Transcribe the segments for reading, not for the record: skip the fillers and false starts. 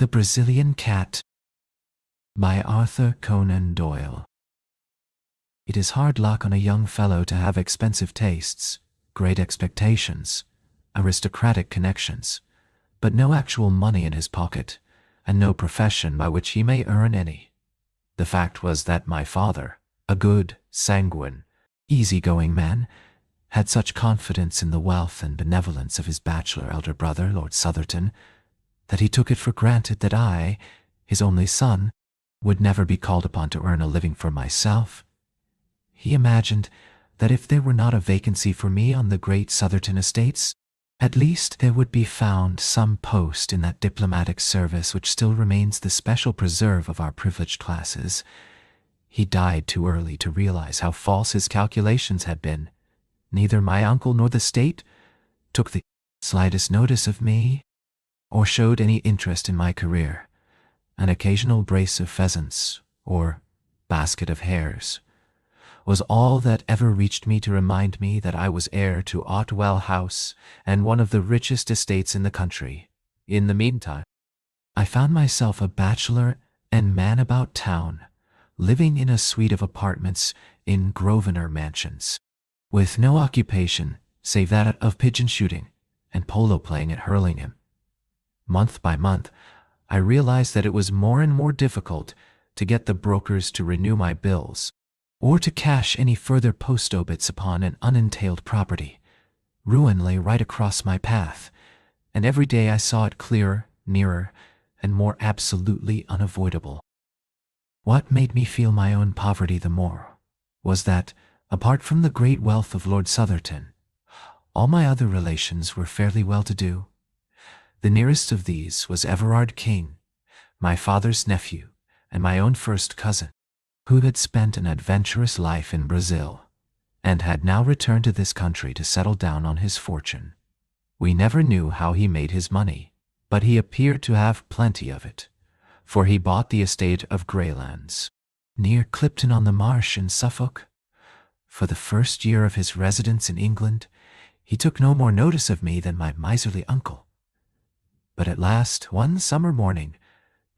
The Brazilian Cat by Arthur Conan Doyle. It is hard luck on a young fellow to have expensive tastes, great expectations, aristocratic connections, but no actual money in his pocket, and no profession by which he may earn any. The fact was that my father, a good, sanguine, easy-going man, had such confidence in the wealth and benevolence of his bachelor elder brother, Lord Southerton, that he took it for granted that I, his only son, would never be called upon to earn a living for myself. He imagined that if there were not a vacancy for me on the great Southerton estates, at least there would be found some post in that diplomatic service which still remains the special preserve of our privileged classes. He died too early to realize how false his calculations had been. Neither my uncle nor the state took the slightest notice of me, or showed any interest in my career. An occasional brace of pheasants, or basket of hares, was all that ever reached me to remind me that I was heir to Otwell House and one of the richest estates in the country. In the meantime, I found myself a bachelor and man about town, living in a suite of apartments in Grosvenor Mansions, with no occupation save that of pigeon shooting and polo playing at Hurlingham. Month by month, I realized that it was more and more difficult to get the brokers to renew my bills, or to cash any further post obits upon an unentailed property. Ruin lay right across my path, and every day I saw it clearer, nearer, and more absolutely unavoidable. What made me feel my own poverty the more was that, apart from the great wealth of Lord Southerton, all my other relations were fairly well-to-do. The nearest of these was Everard King, my father's nephew, and my own first cousin, who had spent an adventurous life in Brazil, and had now returned to this country to settle down on his fortune. We never knew how he made his money, but he appeared to have plenty of it, for he bought the estate of Greylands, near Clipton-on-the-Marsh in Suffolk. For the first year of his residence in England, he took no more notice of me than my miserly uncle. But at last, one summer morning,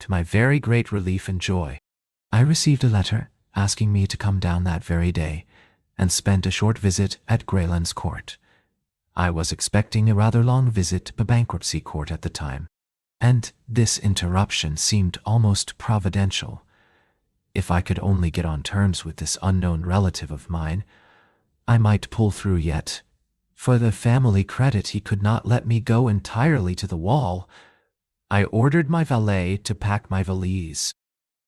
to my very great relief and joy, I received a letter asking me to come down that very day and spend a short visit at Greylands Court. I was expecting a rather long visit to the bankruptcy court at the time, and this interruption seemed almost providential. If I could only get on terms with this unknown relative of mine, I might pull through yet. For the family credit, he could not let me go entirely to the wall. I ordered my valet to pack my valise,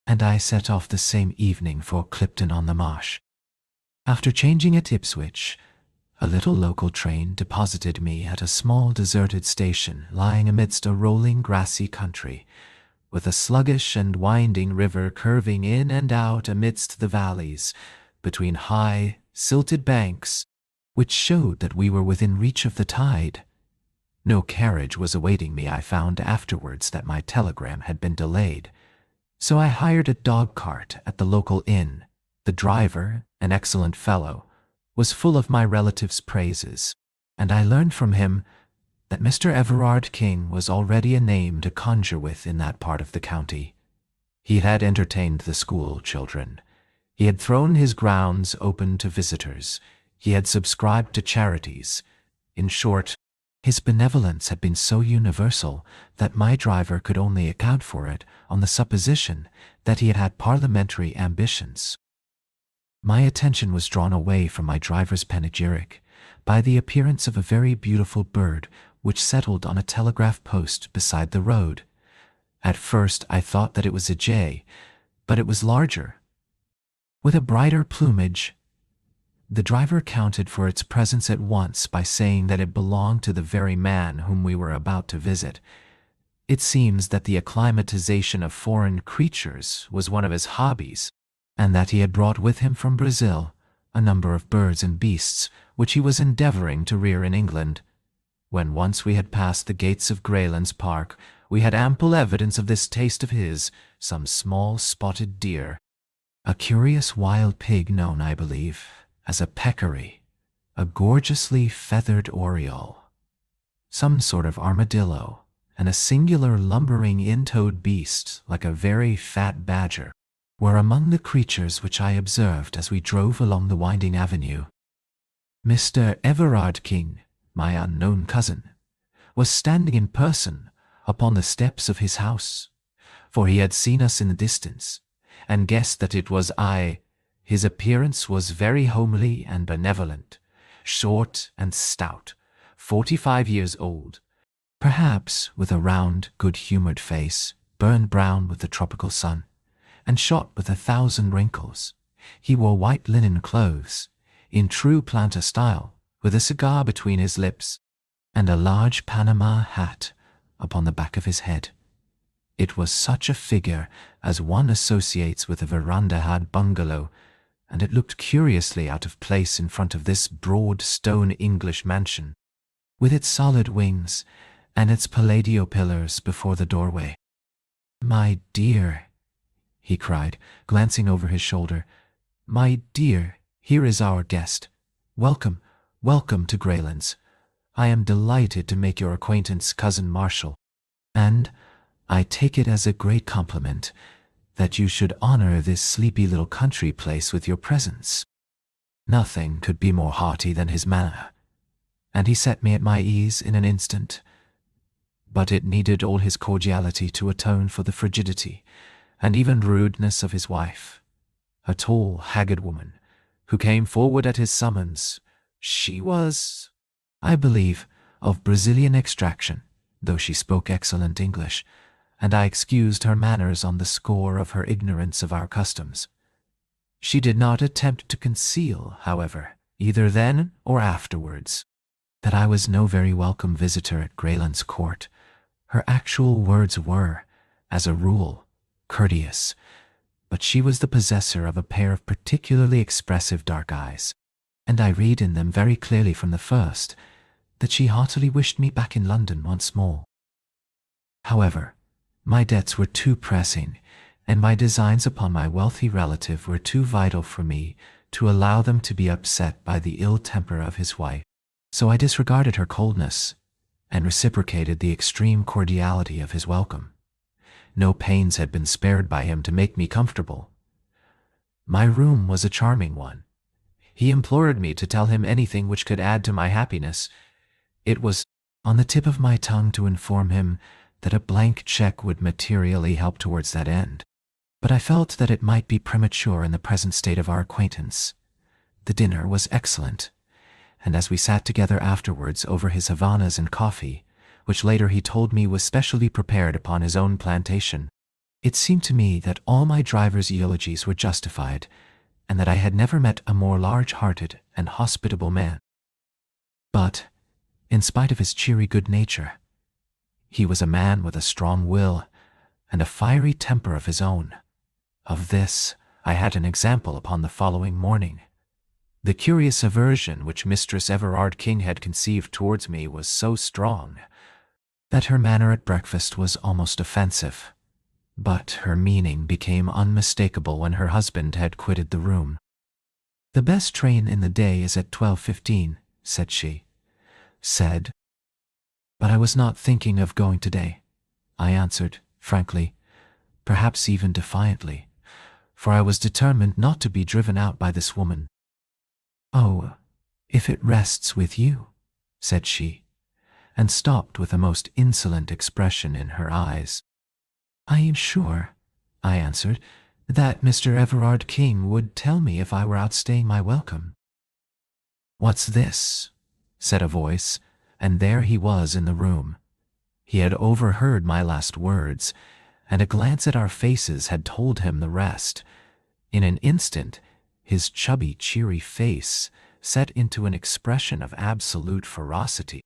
and I set off the same evening for Clipton-on-the-Marsh. After changing at Ipswich, a little local train deposited me at a small deserted station lying amidst a rolling grassy country, with a sluggish and winding river curving in and out amidst the valleys, between high, silted banks, which showed that we were within reach of the tide. No carriage was awaiting me. I found afterwards that my telegram had been delayed, so I hired a dog-cart at the local inn. The driver, an excellent fellow, was full of my relative's praises, and I learned from him that Mr. Everard King was already a name to conjure with in that part of the county. He had entertained the school children. He had thrown his grounds open to visitors. He had subscribed to charities. In short, his benevolence had been so universal that my driver could only account for it on the supposition that he had had parliamentary ambitions. My attention was drawn away from my driver's panegyric by the appearance of a very beautiful bird which settled on a telegraph post beside the road. At first I thought that it was a jay, but it was larger, with a brighter plumage. The driver accounted for its presence at once by saying that it belonged to the very man whom we were about to visit. It seems that the acclimatization of foreign creatures was one of his hobbies, and that he had brought with him from Brazil a number of birds and beasts which he was endeavoring to rear in England. When once we had passed the gates of Greylands Park, we had ample evidence of this taste of his, some small spotted deer, a curious wild pig known, I believe, as a peccary, a gorgeously feathered oriole, some sort of armadillo, and a singular lumbering in-toed beast like a very fat badger were among the creatures which I observed as we drove along the winding avenue. Mr. Everard King, my unknown cousin, was standing in person upon the steps of his house, for he had seen us in the distance, and guessed that it was I. His appearance was very homely and benevolent, short and stout, 45 years old, perhaps with a round, good-humored face, burned brown with the tropical sun, and shot with 1,000 wrinkles. He wore white linen clothes, in true planter style, with a cigar between his lips, and a large Panama hat upon the back of his head. It was such a figure as one associates with a veranda-had bungalow, and it looked curiously out of place in front of this broad stone English mansion, with its solid wings and its palladio pillars before the doorway. "My dear," he cried, glancing over his shoulder, "my dear, here is our guest. Welcome, welcome to Greylands. I am delighted to make your acquaintance, Cousin Marshall, and I take it as a great compliment that you should honor this sleepy little country place with your presence." Nothing could be more hearty than his manner, and he set me at my ease in an instant. But it needed all his cordiality to atone for the frigidity and even rudeness of his wife, a tall, haggard woman, who came forward at his summons. She was, I believe, of Brazilian extraction, though she spoke excellent English, and I excused her manners on the score of her ignorance of our customs. She did not attempt to conceal, however, either then or afterwards, that I was no very welcome visitor at Greylands Court. Her actual words were, as a rule, courteous, but she was the possessor of a pair of particularly expressive dark eyes, and I read in them very clearly from the first that she heartily wished me back in London once more. However, my debts were too pressing, and my designs upon my wealthy relative were too vital for me to allow them to be upset by the ill temper of his wife, so I disregarded her coldness and reciprocated the extreme cordiality of his welcome. No pains had been spared by him to make me comfortable. My room was a charming one. He implored me to tell him anything which could add to my happiness. It was on the tip of my tongue to inform him that a blank check would materially help towards that end, but I felt that it might be premature in the present state of our acquaintance. The dinner was excellent, and as we sat together afterwards over his Havanas and coffee, which later he told me was specially prepared upon his own plantation, it seemed to me that all my driver's eulogies were justified, and that I had never met a more large-hearted and hospitable man. But, in spite of his cheery good nature, he was a man with a strong will and a fiery temper of his own. Of this I had an example upon the following morning. The curious aversion which Mistress Everard King had conceived towards me was so strong that her manner at breakfast was almost offensive, but her meaning became unmistakable when her husband had quitted the room. "The best train in the day is at 12:15, said she. But I was not thinking of going today, I answered, frankly, perhaps even defiantly, for I was determined not to be driven out by this woman. "Oh, if it rests with you," said she, and stopped with a most insolent expression in her eyes. "I am sure," I answered, "that Mr. Everard King would tell me if I were outstaying my welcome." "What's this?" said a voice, and there he was in the room. He had overheard my last words, and a glance at our faces had told him the rest. In an instant, his chubby, cheery face set into an expression of absolute ferocity.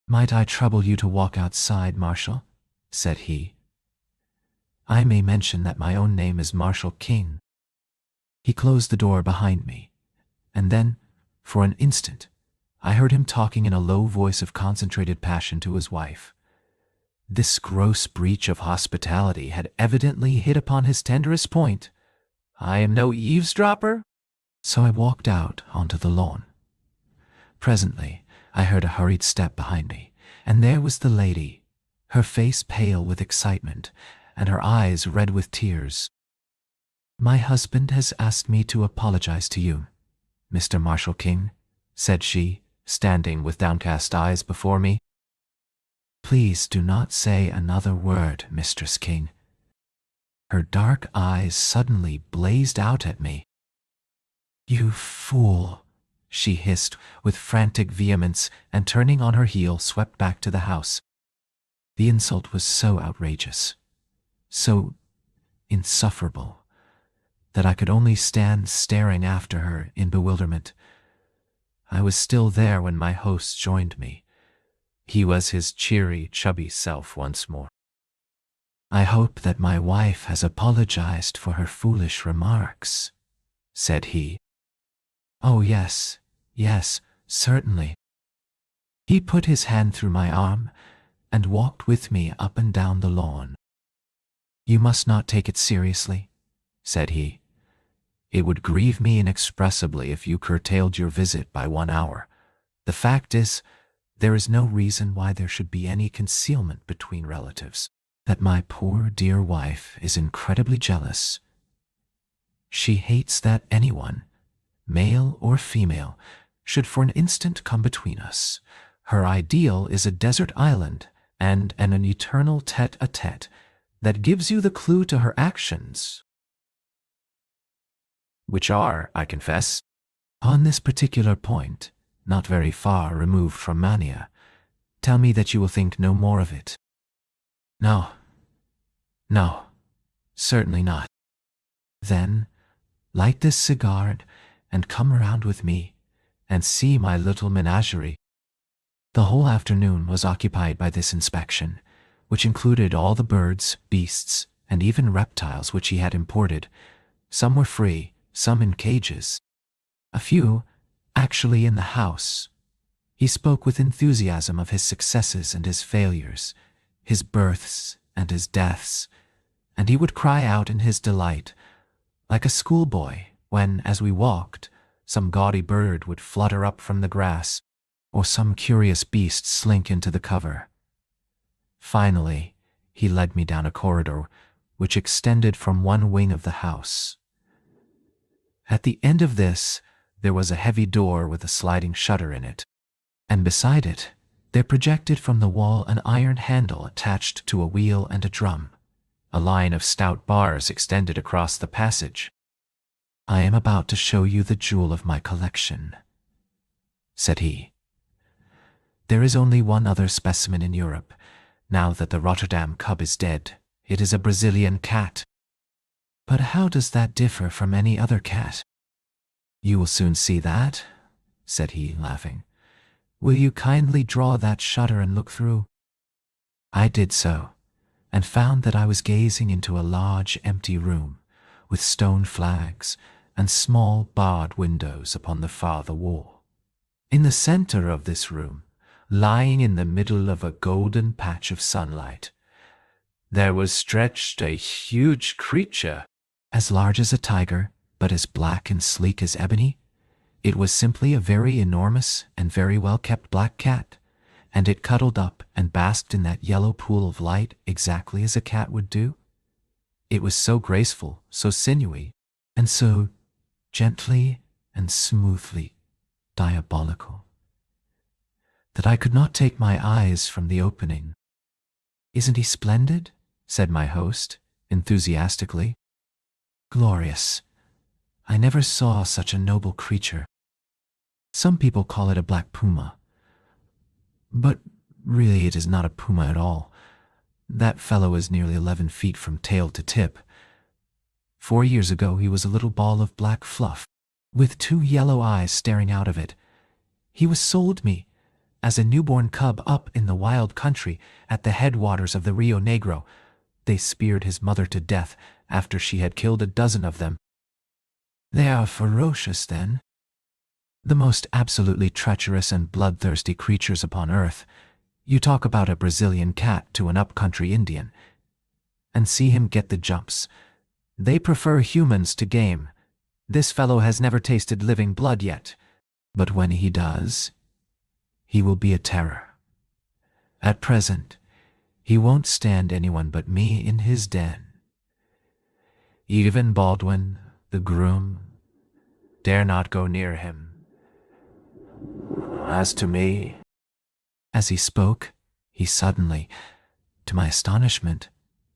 "Might I trouble you to walk outside, Marshall?" said he. "I may mention that my own name is Marshall King." He closed the door behind me, and then, for an instant, I heard him talking in a low voice of concentrated passion to his wife. This gross breach of hospitality had evidently hit upon his tenderest point. I am no eavesdropper, so I walked out onto the lawn. Presently, I heard a hurried step behind me, and there was the lady, her face pale with excitement and her eyes red with tears. "My husband has asked me to apologize to you, Mr. Marshal King," said she, standing with downcast eyes before me. "Please do not say another word, Mistress King." Her dark eyes suddenly blazed out at me. "You fool," she hissed with frantic vehemence, and turning on her heel swept back to the house. The insult was so outrageous, so insufferable, that I could only stand staring after her in bewilderment. I was still there when my host joined me. He was his cheery, chubby self once more. "I hope that my wife has apologized for her foolish remarks," said he. "Oh, yes, yes, certainly." He put his hand through my arm and walked with me up and down the lawn. "You must not take it seriously," said he. "It would grieve me inexpressibly if you curtailed your visit by 1 hour. The fact is, there is no reason why there should be any concealment between relatives. That my poor dear wife is incredibly jealous. She hates that anyone, male or female, should for an instant come between us. Her ideal is a desert island and an eternal tete-a-tete that gives you the clue to her actions, which are, I confess, on this particular point, not very far removed from mania. Tell me that you will think no more of it." No, certainly not." "Then light this cigar and come around with me and see my little menagerie." The whole afternoon was occupied by this inspection, which included all the birds, beasts, and even reptiles which he had imported. Some were free, some in cages, a few actually in the house. He spoke with enthusiasm of his successes and his failures, his births and his deaths, and he would cry out in his delight, like a schoolboy, when, as we walked, some gaudy bird would flutter up from the grass, or some curious beast slink into the cover. Finally, he led me down a corridor which extended from one wing of the house. At the end of this, there was a heavy door with a sliding shutter in it, and beside it, there projected from the wall an iron handle attached to a wheel and a drum. A line of stout bars extended across the passage. "I am about to show you the jewel of my collection," said he. "There is only one other specimen in Europe, now that the Rotterdam cub is dead. It is a Brazilian cat." "But how does that differ from any other cat?" "You will soon see that," said he, laughing. "Will you kindly draw that shutter and look through?" I did so, and found that I was gazing into a large empty room, with stone flags and small barred windows upon the farther wall. In the center of this room, lying in the middle of a golden patch of sunlight, there was stretched a huge creature, as large as a tiger, but as black and sleek as ebony. It was simply a very enormous and very well-kept black cat, and it cuddled up and basked in that yellow pool of light exactly as a cat would do. It was so graceful, so sinewy, and so gently and smoothly diabolical, that I could not take my eyes from the opening. "Isn't he splendid?" said my host, enthusiastically. "Glorious. I never saw such a noble creature. Some people call it a black puma, but really it is not a puma at all. That fellow is nearly 11 feet from tail to tip. 4 years ago he was a little ball of black fluff, with 2 yellow eyes staring out of it. He was sold me as a newborn cub up in the wild country at the headwaters of the Rio Negro. They speared his mother to death after she had killed a dozen of them." "They are ferocious, then?" "The most absolutely treacherous and bloodthirsty creatures upon earth. You talk about a Brazilian cat to an up-country Indian, and see him get the jumps. They prefer humans to game. This fellow has never tasted living blood yet, but when he does, he will be a terror. At present, He won't stand anyone but me in his den. Even Baldwin, the groom, dare not go near him. As to me—" As he spoke, he suddenly, to my astonishment,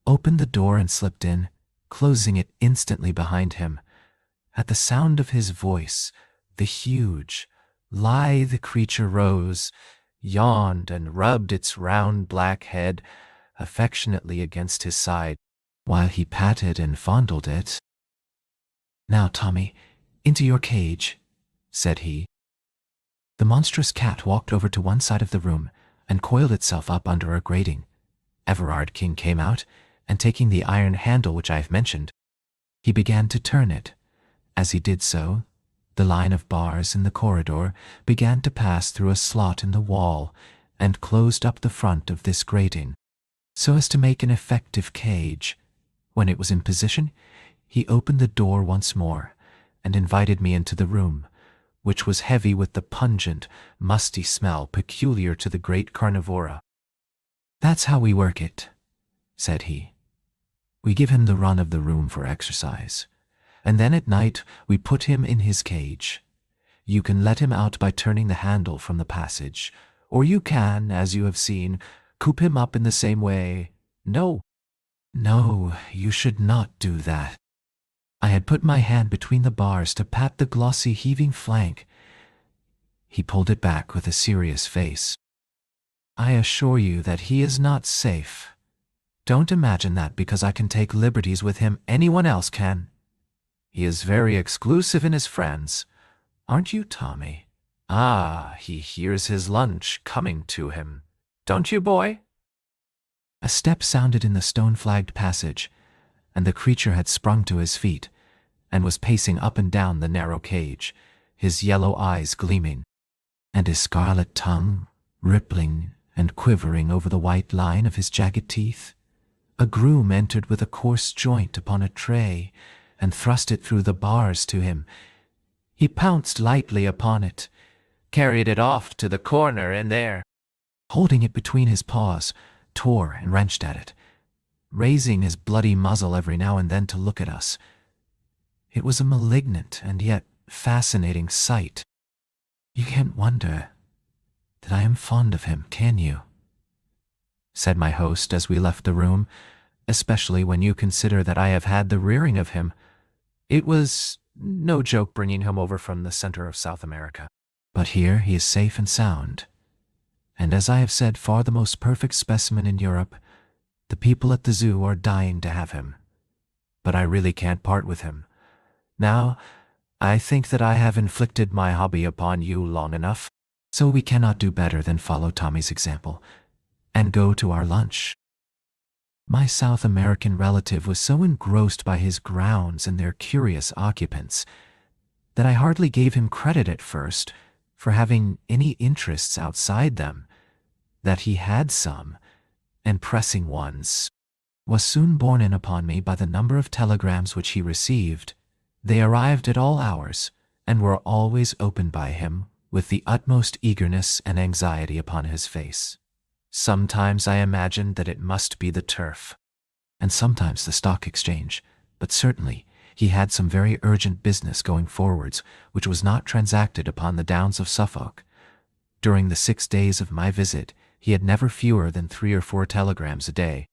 opened the door and slipped in, closing it instantly behind him. At the sound of his voice, the huge, lithe creature rose, yawned, and rubbed its round black head affectionately against his side, while he patted and fondled it. "Now, Tommy, into your cage," said he. The monstrous cat walked over to one side of the room and coiled itself up under a grating. Everard King came out, and taking the iron handle which I have mentioned, he began to turn it. As he did so, the line of bars in the corridor began to pass through a slot in the wall and closed up the front of this grating, so as to make an effective cage. When it was in position, he opened the door once more and invited me into the room, which was heavy with the pungent, musty smell peculiar to the great carnivora. "That's how we work it," said he. "We give him the run of the room for exercise, and then at night we put him in his cage. You can let him out by turning the handle from the passage, or you can, as you have seen, coop him up in the same way. No, you should not do that." I had put my hand between the bars to pat the glossy, heaving flank. He pulled it back with a serious face. "I assure you that he is not safe. Don't imagine that because I can take liberties with him anyone else can. He is very exclusive in his friends. Aren't you, Tommy? Ah, he hears his lunch coming to him. Don't you, boy?" A step sounded in the stone-flagged passage, and the creature had sprung to his feet and was pacing up and down the narrow cage, his yellow eyes gleaming, and his scarlet tongue rippling and quivering over the white line of his jagged teeth. A groom entered with a coarse joint upon a tray and thrust it through the bars to him. He pounced lightly upon it, carried it off to the corner, and there, holding it between his paws, tore and wrenched at it, raising his bloody muzzle every now and then to look at us. It was a malignant and yet fascinating sight. "You can't wonder that I am fond of him, can you?" said my host as we left the room, "especially when you consider that I have had the rearing of him. It was no joke bringing him over from the center of South America. But here he is safe and sound, and as I have said, far the most perfect specimen in Europe. The people at the zoo are dying to have him. But I really can't part with him. Now, I think that I have inflicted my hobby upon you long enough, so we cannot do better than follow Tommy's example and go to our lunch." My South American relative was so engrossed by his grounds and their curious occupants that I hardly gave him credit at first for having any interests outside them. That he had some, and pressing ones, was soon borne in upon me by the number of telegrams which he received. They arrived at all hours, and were always opened by him with the utmost eagerness and anxiety upon his face. Sometimes I imagined that it must be the turf, and sometimes the stock exchange, but certainly he had some very urgent business going forwards which was not transacted upon the downs of Suffolk. During the 6 days of my visit he had never fewer than 3 or 4 telegrams a day,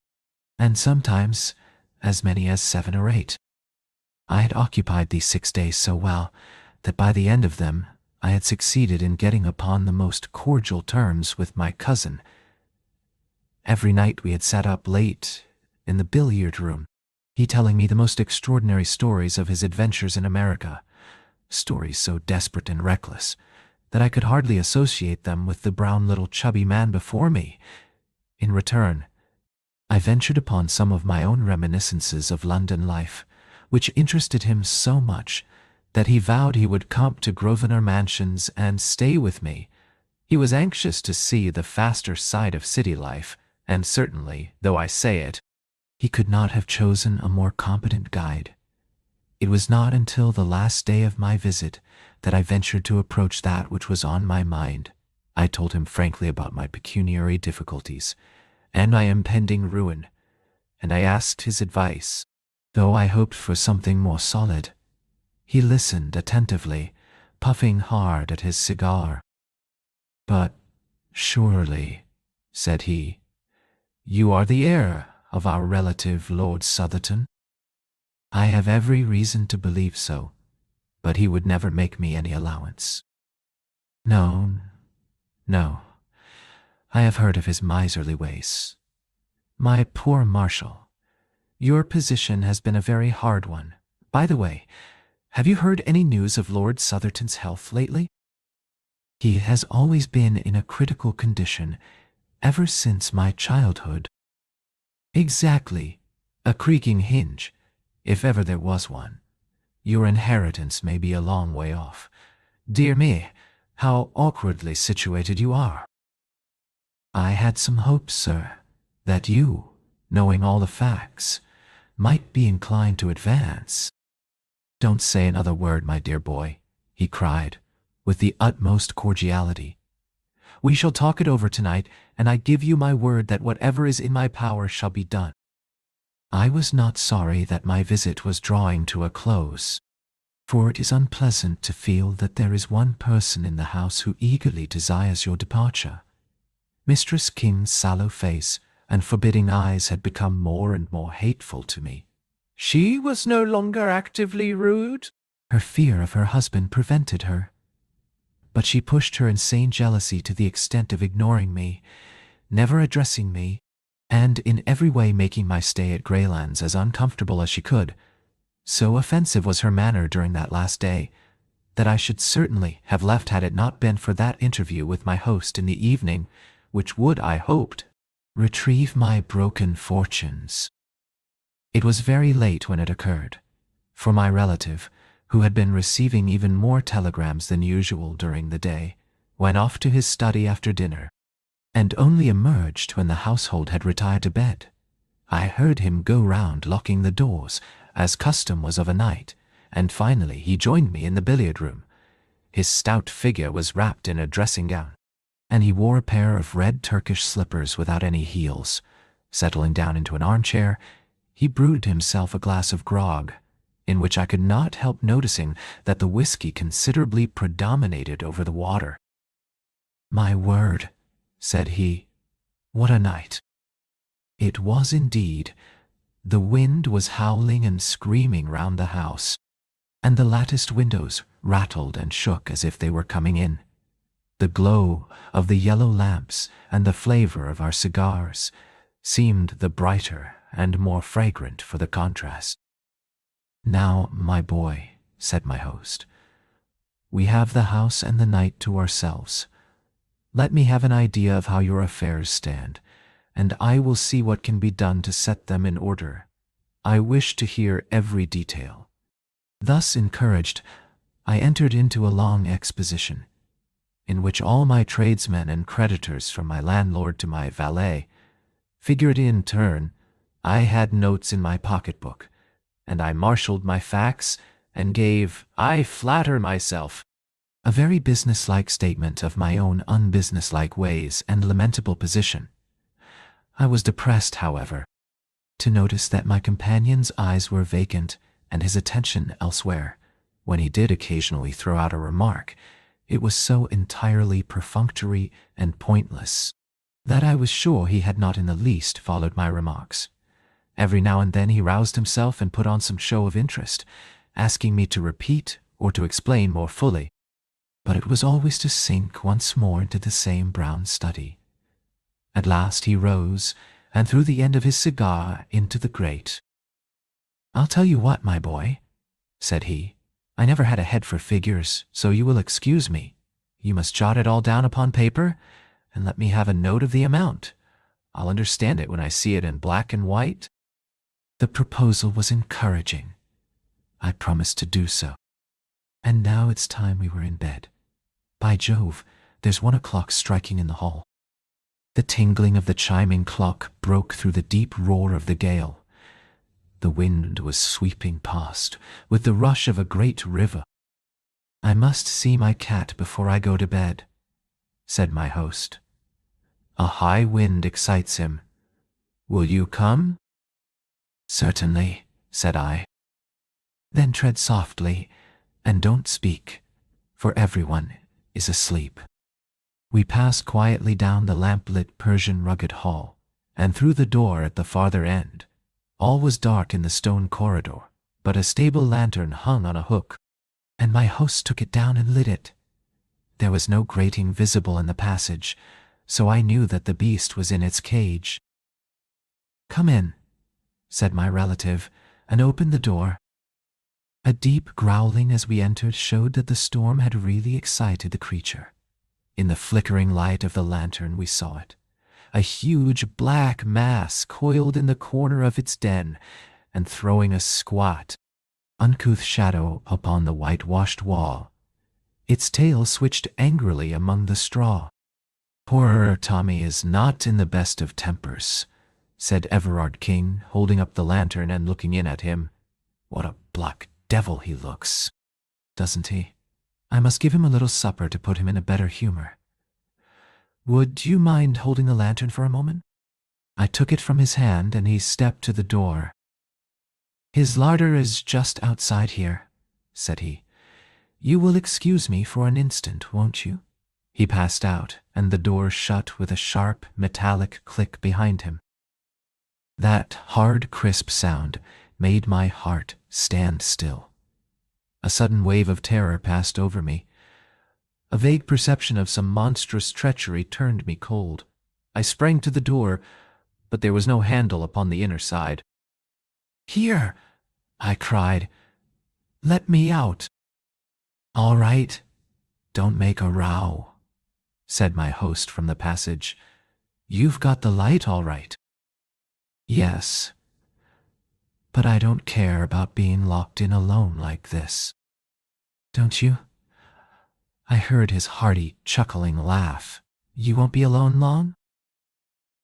and sometimes as many as 7 or 8. I had occupied these 6 days so well that by the end of them I had succeeded in getting upon the most cordial terms with my cousin. Every night we had sat up late in the billiard room, he telling me the most extraordinary stories of his adventures in America, stories so desperate and reckless that I could hardly associate them with the brown little chubby man before me. In return, I ventured upon some of my own reminiscences of London life, which interested him so much that he vowed he would come to Grosvenor Mansions and stay with me. He was anxious to see the faster side of city life, and certainly, though I say it, he could not have chosen a more competent guide. It was not until the last day of my visit that I ventured to approach that which was on my mind. I told him frankly about my pecuniary difficulties, and my impending ruin, and I asked his advice, though I hoped for something more solid. He listened attentively, puffing hard at his cigar. "But surely," said he, "you are the heir of our relative Lord Southerton?" "I have every reason to believe so, but he would never make me any allowance." "No, no. I have heard of his miserly ways. My poor Marshal, your position has been a very hard one. By the way, have you heard any news of Lord Southerton's health lately?" "He has always been in a critical condition ever since my childhood." "Exactly. A creaking hinge, if ever there was one. Your inheritance may be a long way off. Dear me, how awkwardly situated you are." "I had some hopes, sir, that you, knowing all the facts, might be inclined to advance." "Don't say another word, my dear boy," he cried, with the utmost cordiality. "We shall talk it over tonight, and I give you my word that whatever is in my power shall be done." I was not sorry that my visit was drawing to a close, for it is unpleasant to feel that there is one person in the house who eagerly desires your departure. Mistress King's sallow face and forbidding eyes had become more and more hateful to me. She was no longer actively rude. Her fear of her husband prevented her. But she pushed her insane jealousy to the extent of ignoring me, never addressing me, and in every way making my stay at Greylands as uncomfortable as she could. So offensive was her manner during that last day, that I should certainly have left had it not been for that interview with my host in the evening, which would, I hoped, retrieve my broken fortunes. It was very late when it occurred, for my relative, who had been receiving even more telegrams than usual during the day, went off to his study after dinner, and only emerged when the household had retired to bed. I heard him go round locking the doors, as custom was of a night, and finally he joined me in the billiard-room. His stout figure was wrapped in a dressing-gown, and he wore a pair of red Turkish slippers without any heels. Settling down into an armchair, he brewed himself a glass of grog, in which I could not help noticing that the whiskey considerably predominated over the water. "My word," said he, "what a night!" It was indeed. The wind was howling and screaming round the house, and the latticed windows rattled and shook as if they were coming in. The glow of the yellow lamps and the flavor of our cigars seemed the brighter and more fragrant for the contrast. "Now, my boy," said my host, "we have the house and the night to ourselves. Let me have an idea of how your affairs stand, and I will see what can be done to set them in order. I wish to hear every detail." Thus encouraged, I entered into a long exposition, in which all my tradesmen and creditors, from my landlord to my valet, figured in turn. I had notes in my pocketbook, and I marshalled my facts and gave, I flatter myself, a very businesslike statement of my own unbusinesslike ways and lamentable position. I was depressed, however, to notice that my companion's eyes were vacant and his attention elsewhere. When he did occasionally throw out a remark, it was so entirely perfunctory and pointless that I was sure he had not in the least followed my remarks. Every now and then he roused himself and put on some show of interest, asking me to repeat or to explain more fully, but it was always to sink once more into the same brown study. At last he rose and threw the end of his cigar into the grate. "I'll tell you what, my boy," said he, "I never had a head for figures, so you will excuse me. You must jot it all down upon paper, and let me have a note of the amount. I'll understand it when I see it in black and white." The proposal was encouraging. I promised to do so. And now it's time we were in bed. By Jove, there's 1 o'clock striking in the hall. The tingling of the chiming clock broke through the deep roar of the gale. The wind was sweeping past with the rush of a great river. "I must see my cat before I go to bed," said my host. "A high wind excites him," Will you come?" "Certainly," said I. "Then tread softly, and don't speak, for everyone is asleep." We passed quietly down the lamp-lit Persian rugged hall, and through the door at the farther end. All was dark in the stone corridor, but a stable lantern hung on a hook, and my host took it down and lit it. There was no grating visible in the passage, so I knew that the beast was in its cage. "Come in," said my relative, and opened the door. A deep growling as we entered showed that the storm had really excited the creature. In the flickering light of the lantern we saw it, a huge black mass coiled in the corner of its den and throwing a squat, uncouth shadow upon the whitewashed wall. Its tail switched angrily among the straw. "Poor Tommy is not in the best of tempers," said Everard King, holding up the lantern and looking in at him. "What a black devil he looks, doesn't he? I must give him a little supper to put him in a better humor. Would you mind holding the lantern for a moment?" I took it from his hand, and he stepped to the door. "His larder is just outside here," said he. "You will excuse me for an instant, won't you?" He passed out, and the door shut with a sharp, metallic click behind him. That hard, crisp sound made my heart stand still. A sudden wave of terror passed over me. A vague perception of some monstrous treachery turned me cold. I sprang to the door, but there was no handle upon the inner side. "Here!" I cried. "Let me out." "All right, don't make a row," said my host from the passage. "You've got the light all right." "Yes, but I don't care about being locked in alone like this. Don't you?" I heard his hearty, chuckling laugh. "You won't be alone long?"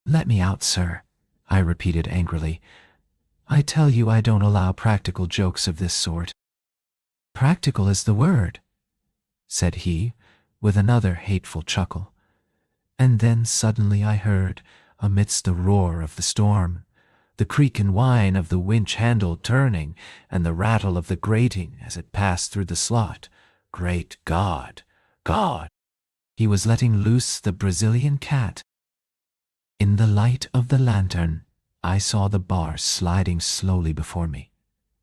"Let me out, sir," I repeated angrily. "I tell you I don't allow practical jokes of this sort." "Practical is the word," said he, with another hateful chuckle. And then suddenly I heard, amidst the roar of the storm, the creak and whine of the winch handle turning, and the rattle of the grating as it passed through the slot. Great God! God! He was letting loose the Brazilian cat. In the light of the lantern, I saw the bar sliding slowly before me.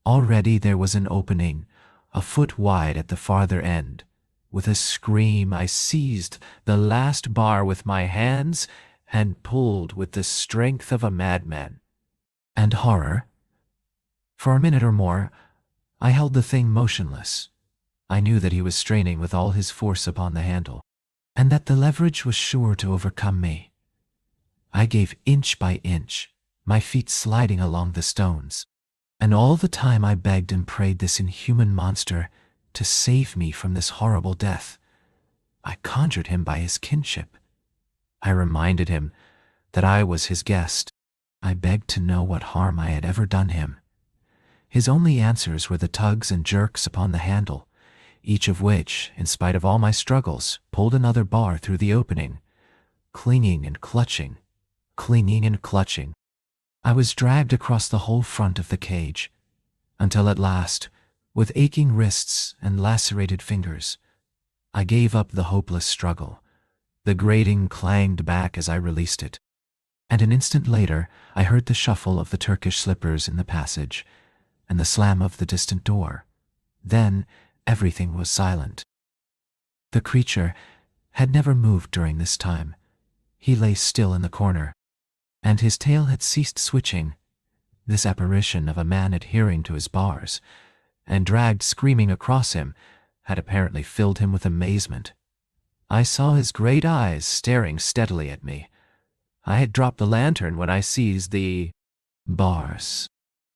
Already there was an opening, a foot wide at the farther end. With a scream, I seized the last bar with my hands and pulled with the strength of a madman. And horror! For a minute or more, I held the thing motionless. I knew that he was straining with all his force upon the handle, and that the leverage was sure to overcome me. I gave inch by inch, my feet sliding along the stones, and all the time I begged and prayed this inhuman monster to save me from this horrible death. I conjured him by his kinship. I reminded him that I was his guest. I begged to know what harm I had ever done him. His only answers were the tugs and jerks upon the handle, each of which, in spite of all my struggles, pulled another bar through the opening. Clinging and clutching, I was dragged across the whole front of the cage, until at last, with aching wrists and lacerated fingers, I gave up the hopeless struggle. The grating clanged back as I released it, and an instant later I heard the shuffle of the Turkish slippers in the passage and the slam of the distant door. Then everything was silent. The creature had never moved during this time. He lay still in the corner, and his tail had ceased switching. This apparition of a man adhering to his bars, and dragged screaming across him, had apparently filled him with amazement. I saw his great eyes staring steadily at me. I had dropped the lantern when I seized the bars,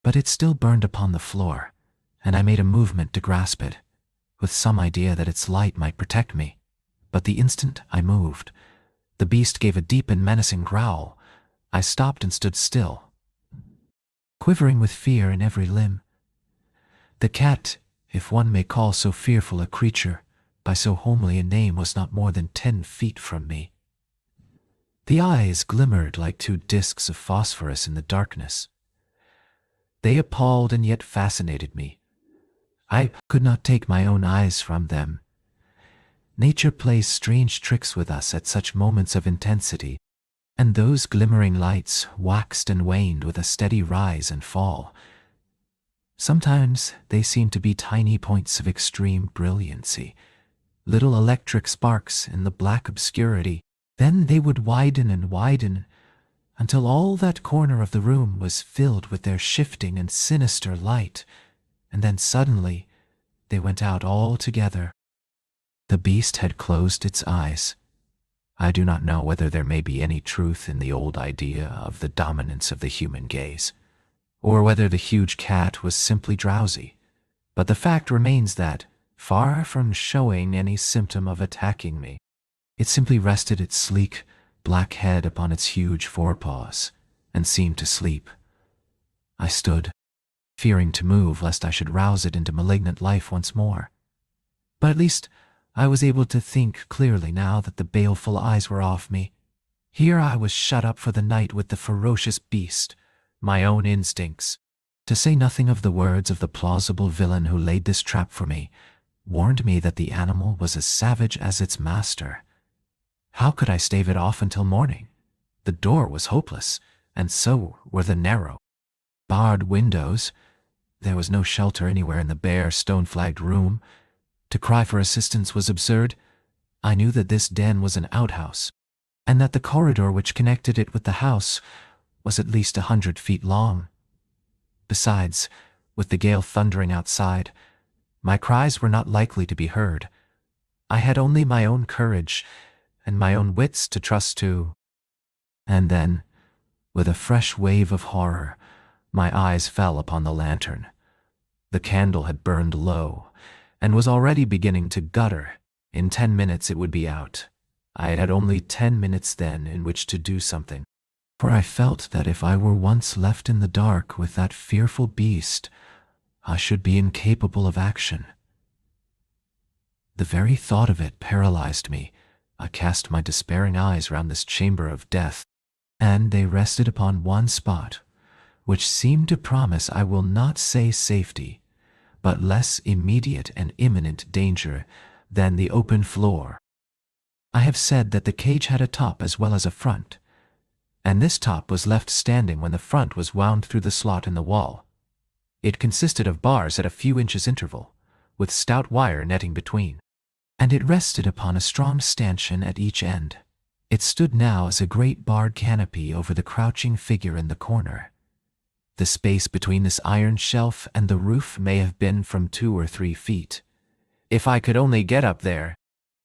but it still burned upon the floor, and I made a movement to grasp it, with some idea that its light might protect me. But the instant I moved, the beast gave a deep and menacing growl. I stopped and stood still, quivering with fear in every limb. The cat, if one may call so fearful a creature by so homely a name, was not more than 10 feet from me. The eyes glimmered like two discs of phosphorus in the darkness. They appalled and yet fascinated me. I could not take my own eyes from them. Nature plays strange tricks with us at such moments of intensity, and those glimmering lights waxed and waned with a steady rise and fall. Sometimes they seemed to be tiny points of extreme brilliancy, little electric sparks in the black obscurity. Then they would widen and widen until all that corner of the room was filled with their shifting and sinister light, and then suddenly they went out altogether. The beast had closed its eyes. I do not know whether there may be any truth in the old idea of the dominance of the human gaze, or whether the huge cat was simply drowsy, but the fact remains that, far from showing any symptom of attacking me, it simply rested its sleek, black head upon its huge forepaws and seemed to sleep. I stood, fearing to move lest I should rouse it into malignant life once more. But at least I was able to think clearly now that the baleful eyes were off me. Here I was shut up for the night with the ferocious beast, my own instincts, to say nothing of the words of the plausible villain who laid this trap for me, warned me that the animal was as savage as its master. How could I stave it off until morning? The door was hopeless, and so were the narrow, barred windows. There was no shelter anywhere in the bare, stone-flagged room. To cry for assistance was absurd. I knew that this den was an outhouse, and that the corridor which connected it with the house was at least 100 feet long. Besides, with the gale thundering outside, my cries were not likely to be heard. I had only my own courage and my own wits to trust to. And then, with a fresh wave of horror, my eyes fell upon the lantern. The candle had burned low, and was already beginning to gutter. In 10 minutes it would be out. I had only 10 minutes then in which to do something, for I felt that if I were once left in the dark with that fearful beast, I should be incapable of action. The very thought of it paralyzed me. I cast my despairing eyes round this chamber of death, and they rested upon one spot, which seemed to promise, I will not say safety, but less immediate and imminent danger than the open floor. I have said that the cage had a top as well as a front, and this top was left standing when the front was wound through the slot in the wall. It consisted of bars at a few inches interval, with stout wire netting between, and it rested upon a strong stanchion at each end. It stood now as a great barred canopy over the crouching figure in the corner. The space between this iron shelf and the roof may have been from 2 or 3 feet. If I could only get up there,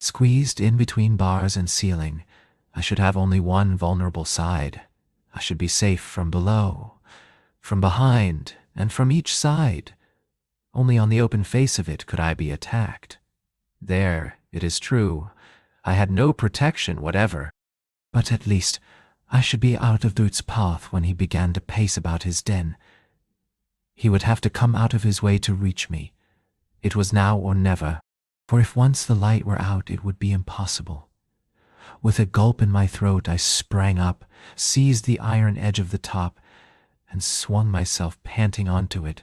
squeezed in between bars and ceiling, I should have only one vulnerable side. I should be safe from below, from behind, and from each side. Only on the open face of it could I be attacked. There, it is true, I had no protection whatever, but at least I should be out of Dute's path when he began to pace about his den. He would have to come out of his way to reach me. It was now or never, for if once the light were out it would be impossible. With a gulp in my throat I sprang up, seized the iron edge of the top, and swung myself panting onto it.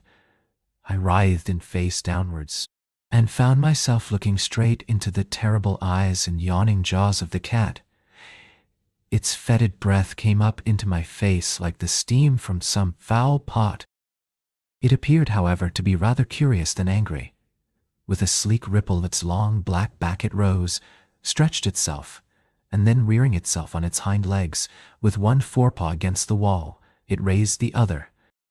I writhed in face downwards, and found myself looking straight into the terrible eyes and yawning jaws of the cat. Its fetid breath came up into my face like the steam from some foul pot. It appeared, however, to be rather curious than angry. With a sleek ripple its long black back it rose, stretched itself, and then rearing itself on its hind legs, with one forepaw against the wall, it raised the other,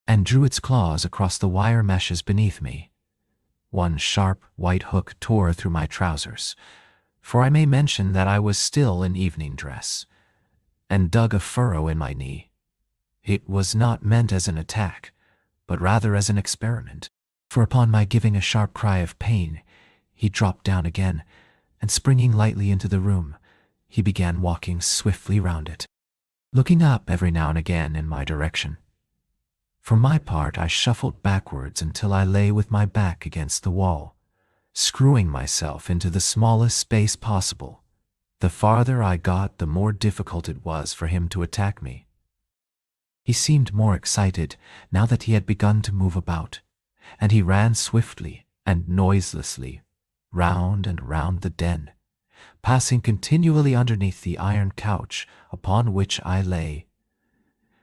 and drew its claws across the wire meshes beneath me. One sharp white hook tore through my trousers, for I may mention that I was still in evening dress, and dug a furrow in my knee. It was not meant as an attack, but rather as an experiment, for upon my giving a sharp cry of pain, he dropped down again, and springing lightly into the room, he began walking swiftly round it, looking up every now and again in my direction. For my part, I shuffled backwards until I lay with my back against the wall, screwing myself into the smallest space possible, The farther I got, the more difficult it was for him to attack me. He seemed more excited now that he had begun to move about, and he ran swiftly and noiselessly round and round the den, passing continually underneath the iron couch upon which I lay.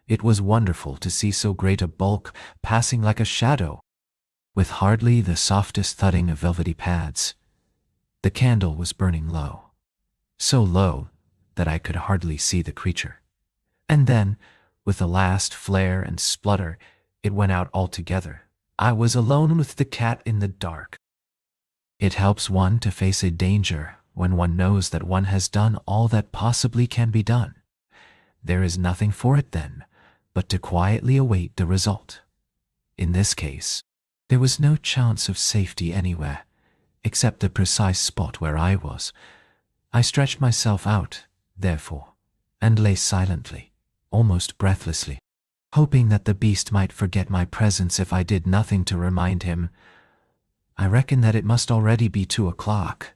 It was wonderful to see so great a bulk passing like a shadow, with hardly the softest thudding of velvety pads. The candle was burning low, so low that I could hardly see the creature. And then, with a last flare and splutter, it went out altogether. I was alone with the cat in the dark. It helps one to face a danger when one knows that one has done all that possibly can be done. There is nothing for it then but to quietly await the result. In this case, there was no chance of safety anywhere, except the precise spot where I was. I stretched myself out, therefore, and lay silently, almost breathlessly, hoping that the beast might forget my presence if I did nothing to remind him. I reckoned that it must already be 2 o'clock.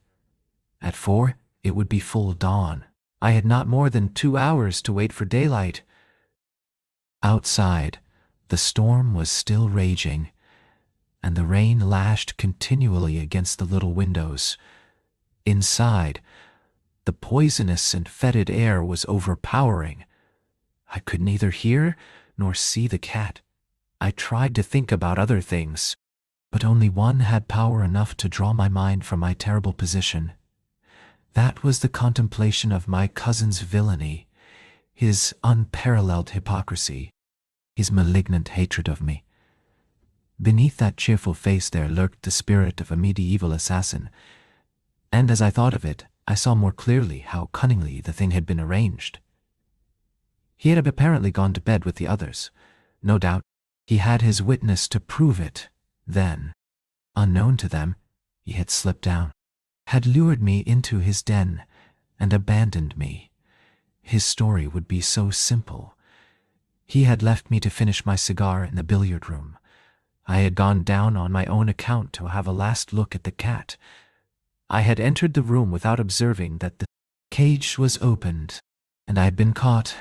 At 4, it would be full dawn. I had not more than 2 hours to wait for daylight. Outside, the storm was still raging, and the rain lashed continually against the little windows. Inside, the poisonous and fetid air was overpowering. I could neither hear nor see the cat. I tried to think about other things, but only one had power enough to draw my mind from my terrible position. That was the contemplation of my cousin's villainy, his unparalleled hypocrisy, his malignant hatred of me. Beneath that cheerful face there lurked the spirit of a medieval assassin, and as I thought of it, I saw more clearly how cunningly the thing had been arranged. He had apparently gone to bed with the others. No doubt he had his witness to prove it. Then, unknown to them, he had slipped down, had lured me into his den, and abandoned me. His story would be so simple. He had left me to finish my cigar in the billiard room. I had gone down on my own account to have a last look at the cat. I had entered the room without observing that the cage was opened, and I had been caught.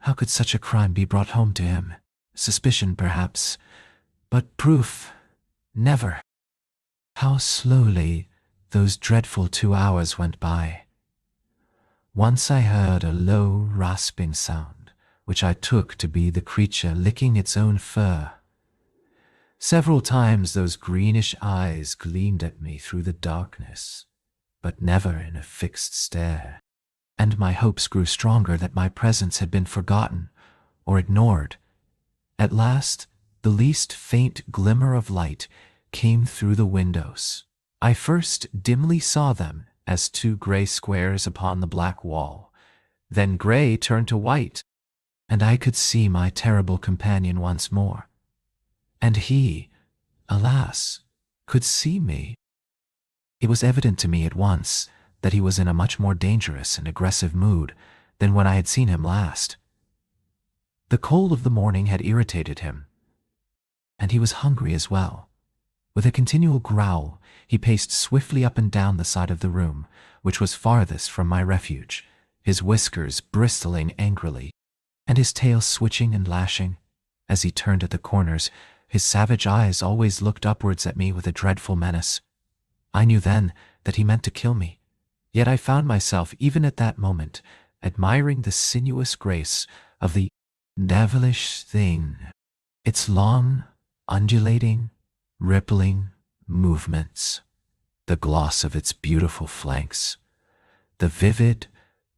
How could such a crime be brought home to him? Suspicion, perhaps, but proof, never. How slowly those dreadful 2 hours went by. Once I heard a low, rasping sound, which I took to be the creature licking its own fur. Several times those greenish eyes gleamed at me through the darkness, but never in a fixed stare, and my hopes grew stronger that my presence had been forgotten or ignored. At last, the least faint glimmer of light came through the windows. I first dimly saw them as 2 gray squares upon the black wall. Then gray turned to white, and I could see my terrible companion once more. And he, alas, could see me. It was evident to me at once that he was in a much more dangerous and aggressive mood than when I had seen him last. The cold of the morning had irritated him, and he was hungry as well. With a continual growl, he paced swiftly up and down the side of the room, which was farthest from my refuge, his whiskers bristling angrily, and his tail switching and lashing. As he turned at the corners, his savage eyes always looked upwards at me with a dreadful menace. I knew then that he meant to kill me, yet I found myself, even at that moment, admiring the sinuous grace of the devilish thing, its long, undulating, rippling movements, the gloss of its beautiful flanks, the vivid,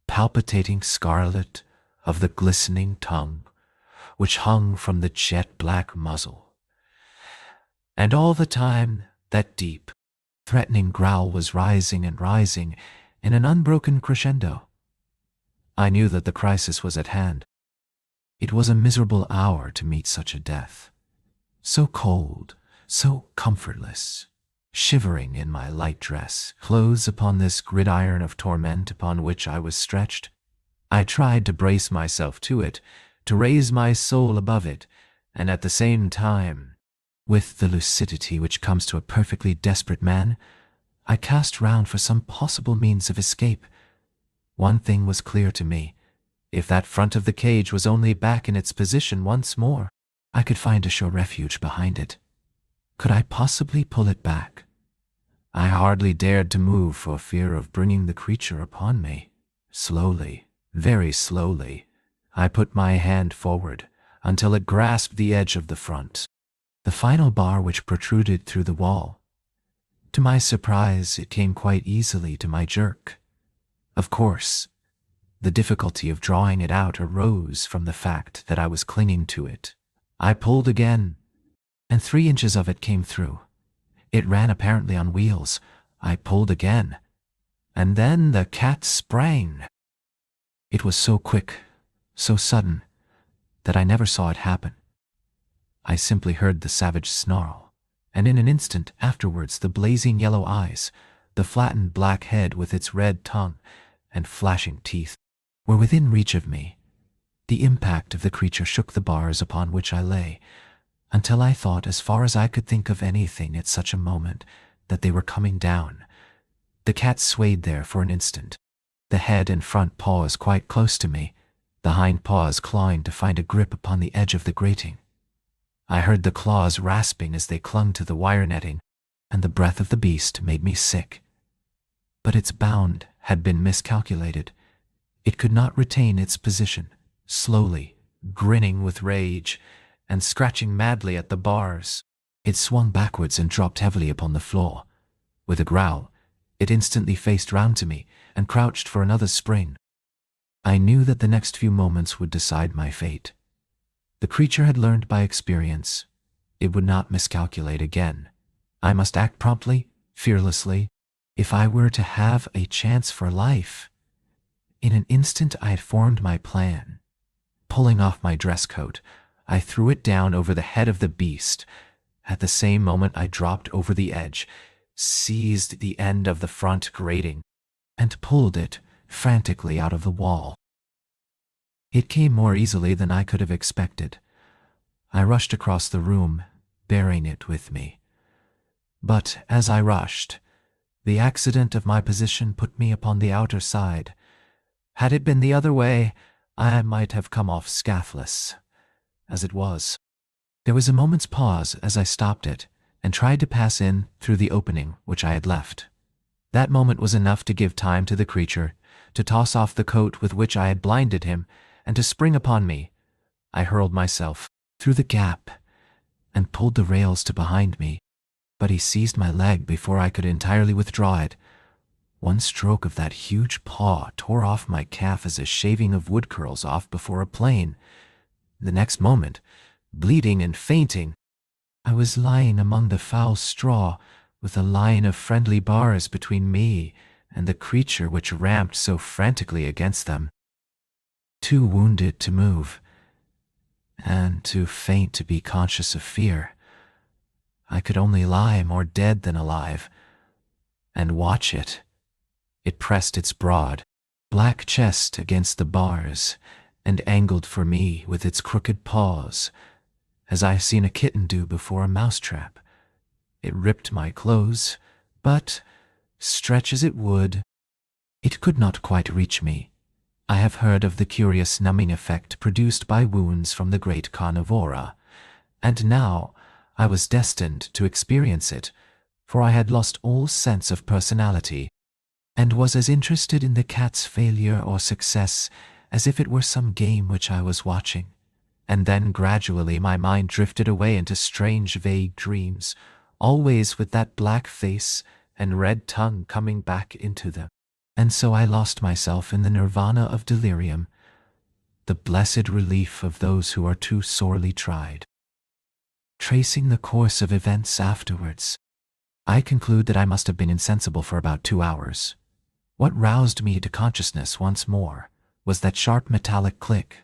palpitating scarlet of the glistening tongue, which hung from the jet-black muzzle. And all the time that deep, threatening growl was rising and rising in an unbroken crescendo. I knew that the crisis was at hand. It was a miserable hour to meet such a death. So cold, so comfortless, shivering in my light dress, clothes upon this gridiron of torment upon which I was stretched. I tried to brace myself to it, to raise my soul above it, and at the same time, with the lucidity which comes to a perfectly desperate man, I cast round for some possible means of escape, One thing was clear to me. If that front of the cage was only back in its position once more, I could find a sure refuge behind it. Could I possibly pull it back? I hardly dared to move for fear of bringing the creature upon me. Slowly, very slowly, I put my hand forward until it grasped the edge of the front, the final bar which protruded through the wall. To my surprise, it came quite easily to my jerk. Of course, the difficulty of drawing it out arose from the fact that I was clinging to it. I pulled again, and 3 inches of it came through. It ran apparently on wheels. I pulled again, and then the cat sprang. It was so quick, so sudden, that I never saw it happen. I simply heard the savage snarl, and in an instant afterwards the blazing yellow eyes, the flattened black head with its red tongue and flashing teeth, were within reach of me. The impact of the creature shook the bars upon which I lay, until I thought, as far as I could think of anything at such a moment, that they were coming down. The cat swayed there for an instant, the head and front paws quite close to me, the hind paws clawing to find a grip upon the edge of the grating. I heard the claws rasping as they clung to the wire netting, and the breath of the beast made me sick. But its bound had been miscalculated. It could not retain its position. Slowly, grinning with rage, and scratching madly at the bars, it swung backwards and dropped heavily upon the floor. With a growl, it instantly faced round to me and crouched for another spring. I knew that the next few moments would decide my fate. The creature had learned by experience. It would not miscalculate again. I must act promptly, fearlessly, if I were to have a chance for life. In an instant I had formed my plan. Pulling off my dress coat, I threw it down over the head of the beast. At the same moment I dropped over the edge, seized the end of the front grating, and pulled it frantically out of the wall. It came more easily than I could have expected. I rushed across the room, bearing it with me. But as I rushed, the accident of my position put me upon the outer side. Had it been the other way, I might have come off scathless. As it was, there was a moment's pause as I stopped it and tried to pass in through the opening which I had left. That moment was enough to give time to the creature to toss off the coat with which I had blinded him and to spring upon me. I hurled myself through the gap and pulled the rails to behind me, but he seized my leg before I could entirely withdraw it. One stroke of that huge paw tore off my calf as a shaving of wood curls off before a plane. The next moment, bleeding and fainting, I was lying among the foul straw with a line of friendly bars between me and the creature which ramped so frantically against them. Too wounded to move, and too faint to be conscious of fear, I could only lie more dead than alive, and watch it. It pressed its broad, black chest against the bars, and angled for me with its crooked paws, as I have seen a kitten do before a mousetrap. It ripped my clothes, but, stretch as it would, it could not quite reach me. I have heard of the curious numbing effect produced by wounds from the great carnivora, and now I was destined to experience it, for I had lost all sense of personality, and was as interested in the cat's failure or success as if it were some game which I was watching. And then gradually my mind drifted away into strange vague dreams, always with that black face and red tongue coming back into them. And so I lost myself in the nirvana of delirium, the blessed relief of those who are too sorely tried. Tracing the course of events afterwards, I conclude that I must have been insensible for about 2 hours. What roused me to consciousness once more was that sharp metallic click,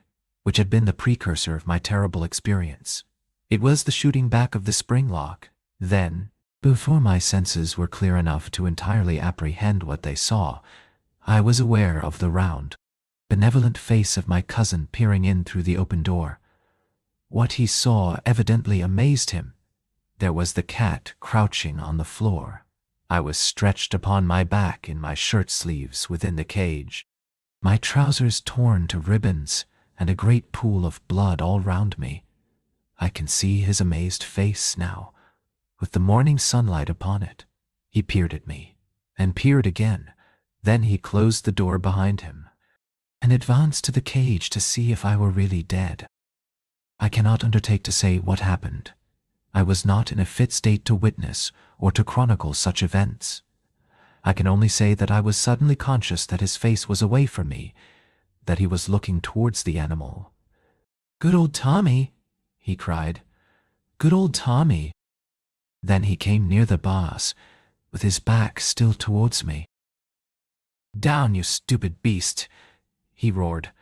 which had been the precursor of my terrible experience. It was the shooting back of the spring lock. Then, before my senses were clear enough to entirely apprehend what they saw, I was aware of the round, benevolent face of my cousin peering in through the open door. What he saw evidently amazed him. There was the cat crouching on the floor. I was stretched upon my back in my shirt sleeves within the cage. my trousers torn to ribbons, and a great pool of blood all round me. I can see his amazed face now, with the morning sunlight upon it. He peered at me, and peered again. Then he closed the door behind him, and advanced to the cage to see if I were really dead. I cannot undertake to say what happened. I was not in a fit state to witness or to chronicle such events. I can only say that I was suddenly conscious that his face was away from me, that he was looking towards the animal. "Good old Tommy!" he cried. "Good old Tommy!" Then he came near the boss, with his back still towards me. "Down, you stupid beast!" he roared.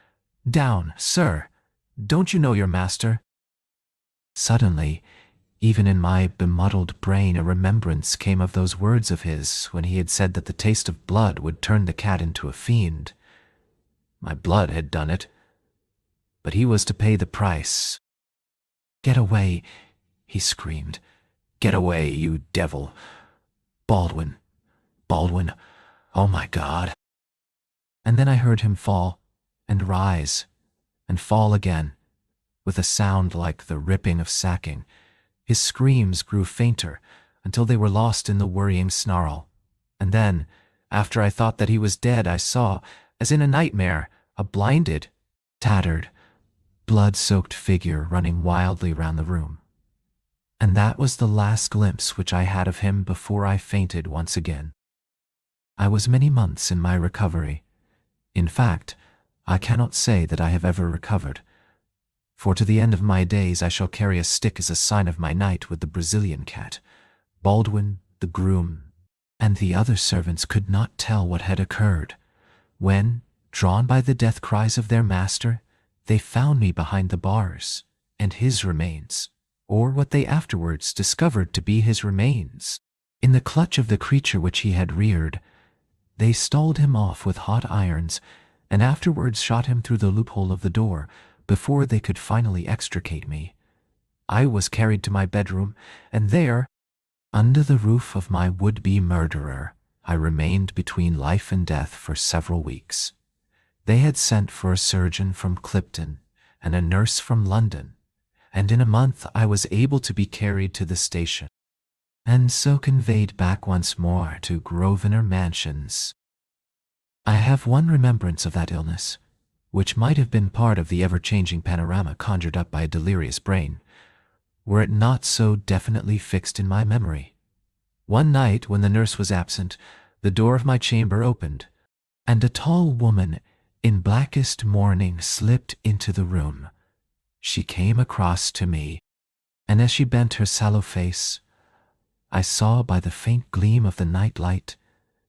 "Down, sir! Don't you know your master?" Suddenly, even in my bemuddled brain, a remembrance came of those words of his when he had said that the taste of blood would turn the cat into a fiend. My blood had done it, but he was to pay the price. "Get away!" he screamed. "Get away, you devil! Baldwin! Baldwin! Oh my God!" And then I heard him fall, and rise, and fall again, with a sound like the ripping of sacking. His screams grew fainter until they were lost in the worrying snarl. And then, after I thought that he was dead, I saw, as in a nightmare, a blinded, tattered, blood-soaked figure running wildly round the room. And that was the last glimpse which I had of him before I fainted once again. I was many months in my recovery. In fact, I cannot say that I have ever recovered, for to the end of my days I shall carry a stick as a sign of my night with the Brazilian cat. Baldwin, the groom, and the other servants could not tell what had occurred, when, drawn by the death cries of their master, they found me behind the bars, and his remains, or what they afterwards discovered to be his remains, in the clutch of the creature which he had reared. They stalled him off with hot irons, and afterwards shot him through the loophole of the door, before they could finally extricate me. I was carried to my bedroom, and there, under the roof of my would-be murderer, I remained between life and death for several weeks. They had sent for a surgeon from Clipton and a nurse from London, and in a month I was able to be carried to the station, and so conveyed back once more to Grosvenor Mansions. I have one remembrance of that illness, which might have been part of the ever-changing panorama conjured up by a delirious brain, were it not so definitely fixed in my memory. One night, when the nurse was absent, the door of my chamber opened, and a tall woman in blackest mourning slipped into the room. She came across to me, and as she bent her sallow face, I saw by the faint gleam of the night light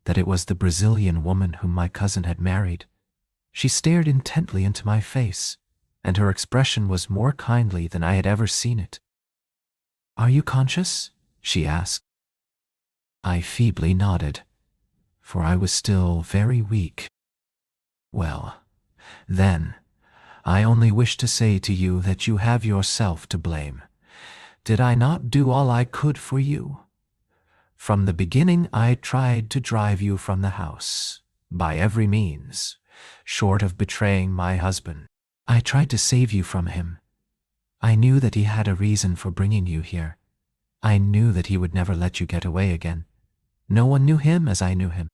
that it was the Brazilian woman whom my cousin had married. She stared intently into my face, and her expression was more kindly than I had ever seen it. "Are you conscious?" she asked. I feebly nodded, for I was still very weak. "Well, then, I only wish to say to you that you have yourself to blame. Did I not do all I could for you? From the beginning I tried to drive you from the house, by every means, short of betraying my husband. I tried to save you from him. I knew that he had a reason for bringing you here. I knew that he would never let you get away again. No one knew him as I knew him,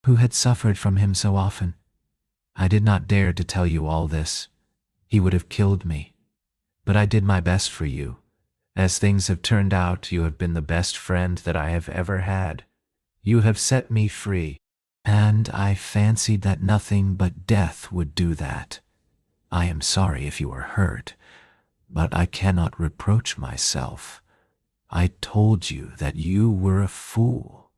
who had suffered from him so often. I did not dare to tell you all this. He would have killed me. But I did my best for you. As things have turned out, you have been the best friend that I have ever had. You have set me free, and I fancied that nothing but death would do that. I am sorry if you were hurt, but I cannot reproach myself. I told you that you were a fool,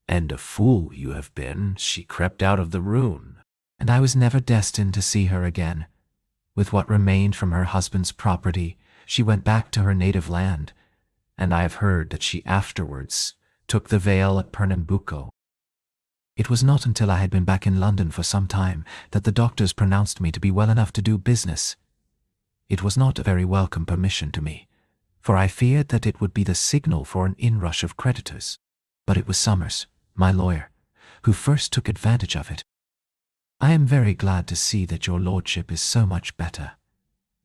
and a fool you have been." She crept out of the room, and I was never destined to see her again. With what remained from her husband's property, she went back to her native land, and I have heard that she afterwards took the veil at Pernambuco. It was not until I had been back in London for some time that the doctors pronounced me to be well enough to do business. It was not a very welcome permission to me, for I feared that it would be the signal for an inrush of creditors. But it was Summers, my lawyer, who first took advantage of it. I am very glad to see that your lordship is so much better,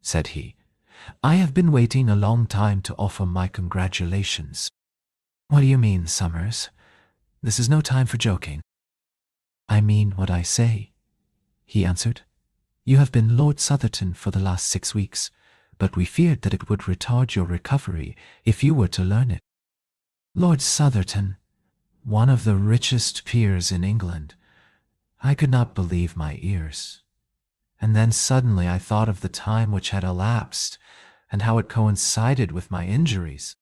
said he. I have been waiting a long time to offer my congratulations. What do you mean, Summers? This is no time for joking. I mean what I say, he answered. You have been Lord Southerton for the last 6 weeks, but we feared that it would retard your recovery if you were to learn it. Lord Southerton, one of the richest peers in England. I could not believe my ears. And then suddenly I thought of the time which had elapsed and how it coincided with my injuries.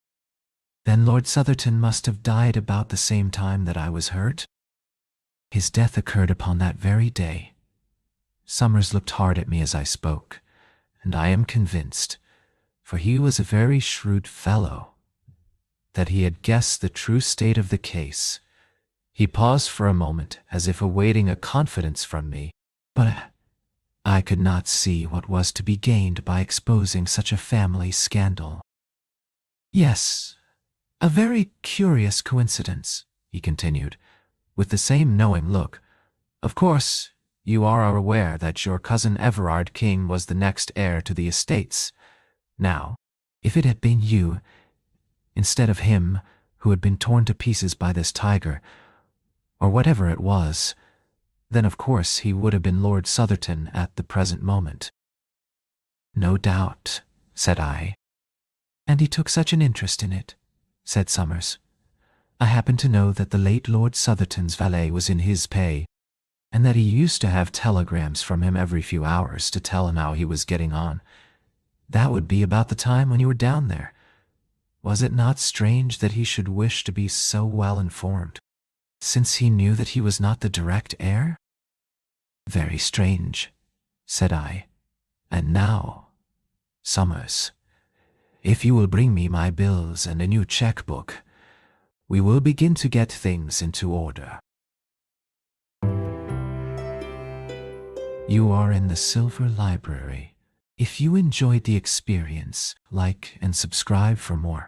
Then Lord Southerton must have died about the same time that I was hurt. His death occurred upon that very day. Summers looked hard at me as I spoke, and I am convinced, for he was a very shrewd fellow, that he had guessed the true state of the case. He paused for a moment as if awaiting a confidence from me, but I could not see what was to be gained by exposing such a family scandal. Yes, a very curious coincidence, he continued, with the same knowing look. Of course, you are aware that your cousin Everard King was the next heir to the estates. Now, if it had been you, instead of him who had been torn to pieces by this tiger, or whatever it was, then of course he would have been Lord Southerton at the present moment. No doubt, said I. And he took such an interest in it, said Summers. I happen to know that the late Lord Southerton's valet was in his pay, and that he used to have telegrams from him every few hours to tell him how he was getting on. That would be about the time when you were down there. Was it not strange that he should wish to be so well informed, since he knew that he was not the direct heir? Very strange, said I. And now, Summers, if you will bring me my bills and a new checkbook, we will begin to get things into order. You are in the Silver Library. If you enjoyed the experience, like and subscribe for more.